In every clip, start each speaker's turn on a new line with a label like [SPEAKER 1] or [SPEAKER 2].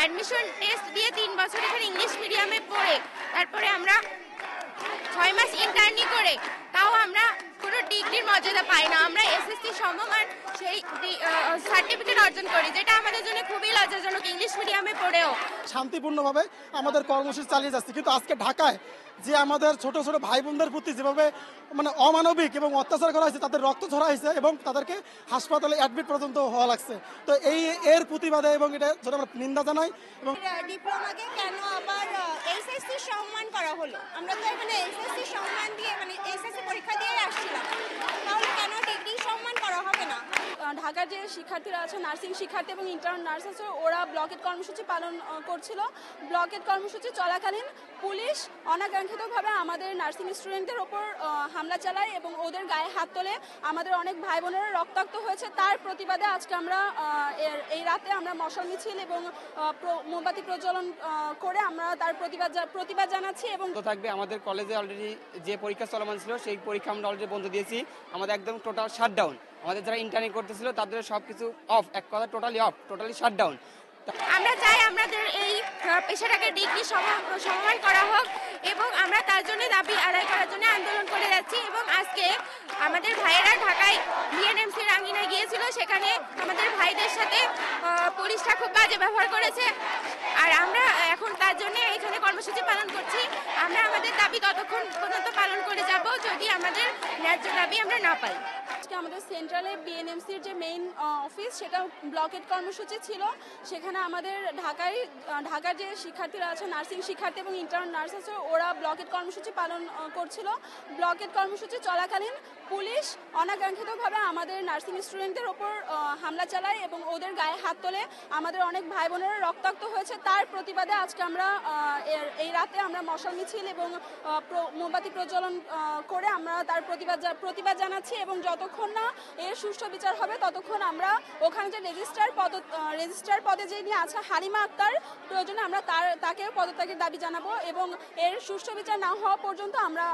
[SPEAKER 1] Admission test দিয়ে 3 বছর এখানে ইংলিশ মিডিয়ামে পড়ে তারপরে আমরা 6 মাস ইন্টার্নি করে তাও আমরা কোনো ডিগ্রির মর্যাদা পাই না। আমরা এসএসসি সমমান সেই সার্টিফিকেট অর্জন করি, যেটা আমাদের জন্য খুবই লজ্জাজনক। ইংলিশ মিডিয়ামে পড়েও
[SPEAKER 2] শান্তিপূর্ণভাবে আমাদের কর্মসূচি চালিয়ে যাচ্ছে, কিন্তু আজকে ঢাকায় যে আমাদের ছোট ছোট ভাই বোনদের প্রতি যেভাবে অমানবিক এবং অত্যাচার করা হয়েছে, তাদের রক্ত ঝরা হয়েছে এবং তাদেরকে হাসপাতালে অ্যাডমিট পর্যন্ত হওয়া লাগছে। তো এর প্রতিবাদে এবং এটা যেটা আমরা নিন্দা জানাই। এবং
[SPEAKER 3] ডিপ্লোমাকে কেন আবার এসএসসি সম্মান করা হলো? আমরা তো এখানে এসএসসি সম্মান দিয়ে এসএসসি পরীক্ষা দিয়ে আসছিলাম, তাহলে কেন ডিগ্রি সম্মান করা হবে না?
[SPEAKER 4] ঢাকার যে শিক্ষার্থীরা আছে, নার্সিং শিক্ষার্থী এবং ইন্টার্ন নার্স আছে, ওরা ব্লকেট কর্মসূচি পালন করছিল। ব্লকেট কর্মসূচি চলাকালীন পুলিশ অনাকাঙ্ক্ষিতভাবে আমাদের নার্সিং স্টুডেন্টদের ওপর হামলা চালায় এবং ওদের গায়ে হাত তোলে। আমাদের অনেক ভাই বোনেরা রক্তাক্ত হয়েছে। তার প্রতিবাদে আজকে আমরা এই রাতে আমরা মশাল মিছিল এবং মোমবাতি প্রজ্বলন করে আমরা তার প্রতিবাদ জানাচ্ছি। এবং
[SPEAKER 5] থাকবে আমাদের কলেজে অলরেডি যে পরীক্ষা চলমান ছিল সেই পরীক্ষা আমরা অলরেডি বন্ধ দিয়েছি। আমাদের একদম টোটাল শাটডাউন। আমাদের যারা ইন্টার্নি করতেছিল তাদের সবকিছু অফ, এক কথা টোটালি শাটডাউন।
[SPEAKER 1] আমরা চাই আমাদের এই পেশাটাকে ডিগ্রি সমমান করা হোক এবং আমরা তার জন্য দাবি আদায় করার জন্য আন্দোলন করে যাচ্ছি। এবং আজকে আমাদের ভাইয়েরা ঢাকায় বিএনএমসি আঙিনায় গিয়েছিল, সেখানে আমাদের ভাইদের সাথে পুলিশরা খুব বাজে ব্যবহার করেছে। আর আমরা এখন তার জন্য এখানে কর্মসূচি পালন করছি। আমরা আমাদের দাবি ততক্ষণ পর্যন্ত পালন করে যাব যদি আমাদের ন্যায্য দাবি আমরা না পাই।
[SPEAKER 4] আজকে আমাদের সেন্ট্রালে বিএনএমসির যে মেইন অফিস, সেটা ব্লকেট কর্মসূচি ছিল। সেখানে আমাদের ঢাকার যে শিক্ষার্থীরা আছে, নার্সিং শিক্ষার্থী এবং ইন্টার্ন নার্স আছে, ওরা ব্লকেট কর্মসূচি পালন করছিল। ব্লকেট কর্মসূচি চলাকালীন পুলিশ অনাকাঙ্ক্ষিতভাবে আমাদের নার্সিং স্টুডেন্টদের ওপর হামলা চালায় এবং ওদের গায়ে হাত তোলে। আমাদের অনেক ভাই বোনেরা রক্তাক্ত হয়েছে। তার প্রতিবাদে আজকে আমরা এই রাতে আমরা মশাল মিছিল এবং মোমবাতি প্রজ্বলন করে আমরা তার প্রতিবাদ জানাচ্ছি। এবং যতক্ষণ না এর সুষ্ঠু বিচার হবে ততক্ষণ আমরা ওখানে যে রেজিস্ট্রার পদে যিনি আছে হালিমা আক্তার, প্রয়োজনে আমরা তাকে পদত্যাগের দাবি জানাবো এবং এর সুষ্ঠু বিচার না হওয়া পর্যন্ত আমরা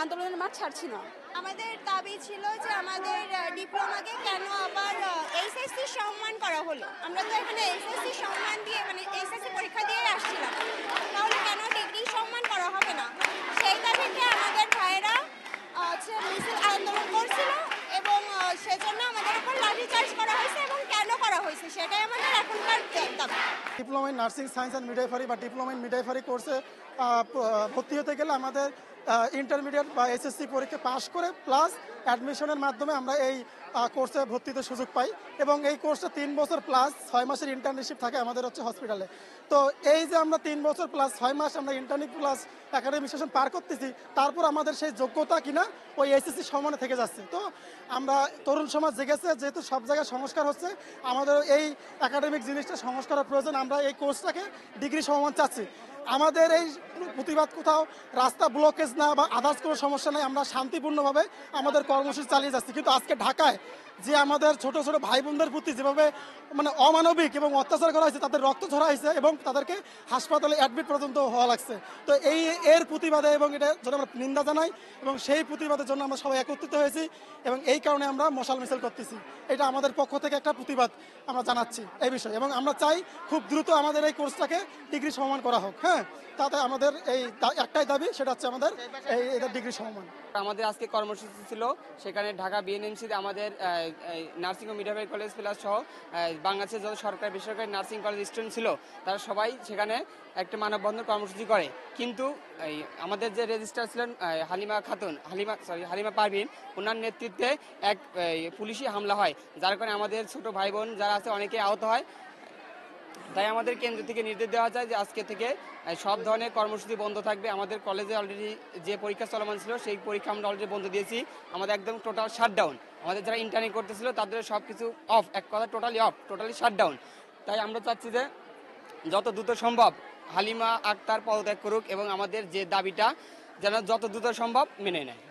[SPEAKER 4] আন্দোলনের মাঠ ছাড়ছি না।
[SPEAKER 3] আমাদের দাবি ছিল যে আমাদের ডিপ্লোমাকে কেন আবার এসএসসি সম্মান করা হলো? আমরা তো এখানে এসএসসি সম্মান দিয়ে এসএসসি পরীক্ষা দিয়ে আসছিলাম, তাহলে কেন ডিগ্রি সম্মান করা হবে না? সেই দাবিতে আমাদের ভাইয়েরা মিছিল আন্দোলন করছিল এবং সেজন্য আমাদের উপর লাঠিচার্জ করা হয়েছে এবং কেন করা হয়েছে সেটাই আমাদের এখনকার দাবি।
[SPEAKER 2] Diploma in nursing science and midwifery বা ডিপ্লোমা ইন মিডওয়াইফারি কোর্সে ভর্তি হতে গেলে আমাদের ইন্টারমিডিয়েট বা এসএসসি পরীক্ষা পাস করে প্লাস অ্যাডমিশনের মাধ্যমে আমরা এই কোর্সে ভর্তিতে সুযোগ পাই। এবং এই কোর্সটা 3 বছর প্লাস 6 মাসের ইন্টার্নশিপ থাকে আমাদের হসপিটালে। তো এই যে আমরা 3 বছর প্লাস 6 মাস আমরা ইন্টার্নি প্লাস একাডেমিক সেশন পার করতেছি, তারপর আমাদের সেই যোগ্যতা কিনা ওই এসএসসি সমানে থেকে যাচ্ছে। তো আমরা তরুণ সমাজ জেগেছে, যেহেতু সব জায়গায় সংস্কার হচ্ছে, আমাদের এই একাডেমিক জিনিসটা সংস্কারের প্রয়োজন। আমরা এই কোর্সটাকে ডিগ্রি সমমান চাচ্ছি। আমাদের এই প্রতিবাদ কোথাও রাস্তা ব্লকেজ না বা আদার্স কোনো সমস্যা নেই, আমরা শান্তিপূর্ণভাবে আমাদের কর্মসূচি চালিয়ে যাচ্ছি। কিন্তু আজকে ঢাকায় যে আমাদের ছোট ছোট ভাই বোনদের প্রতি যেভাবে অমানবিক এবং অত্যাচার করা হয়েছে, তাদের রক্ত ঝরা হয়েছে এবং তাদেরকে হাসপাতালে অ্যাডমিট পর্যন্ত হওয়া লাগছে। তো এর প্রতিবাদে এবং এটা যেটা আমরা নিন্দা জানাই এবং সেই প্রতিবাদের জন্য আমরা সবাই একত্রিত হয়েছি এবং এই কারণে আমরা মশাল মিছিল করতেছি। এটা আমাদের পক্ষ থেকে একটা প্রতিবাদ আমরা জানাচ্ছি এই বিষয়ে। এবং আমরা চাই খুব দ্রুত আমাদের এই কোর্সটাকে ডিগ্রি সমমান করা হোক। হ্যাঁ, তাতে আমাদের এই একটাই দাবি, সেটা হচ্ছে আমাদের এটা ডিগ্রি সমমান।
[SPEAKER 5] আমাদের আজকে কর্মসূচি ছিল, সেখানে ঢাকা বিএনএমসিতে আমাদের নার্সিং ও মিডওয়াইফারি কলেজ প্লাস সহ বাংলাদেশের যত সরকারি বেসরকারি নার্সিং কলেজ স্টুডেন্ট ছিল তারা সবাই সেখানে একটা মানববন্ধন কর্মসূচি করে। কিন্তু আমাদের যে রেজিস্ট্রার ছিলেন হালিমা পারভিন, ওনার নেতৃত্বে এক পুলিশি হামলা হয়, যার কারণে আমাদের ছোট ভাই বোন যারা আছে অনেকে আহত হয়। তাই আমাদের কেন্দ্র থেকে নির্দেশ দেওয়া যায় যে আজকে থেকে সব ধরনের কর্মসূচি বন্ধ থাকবে। আমাদের কলেজে অলরেডি যে পরীক্ষা চলমান ছিল সেই পরীক্ষা আমরা অলরেডি বন্ধ দিয়েছি। আমাদের একদম টোটাল শাটডাউন। আমাদের যারা ইন্টার্নি করতেছিল তাদের সবকিছু অফ, এক কথা টোটালি শাটডাউন। তাই আমরা চাচ্ছি যে যত দ্রুত সম্ভব হালিমা আক্তার পদত্যাগ করুক এবং আমাদের যে দাবিটা যেন যত দ্রুত সম্ভব মেনে নেয়।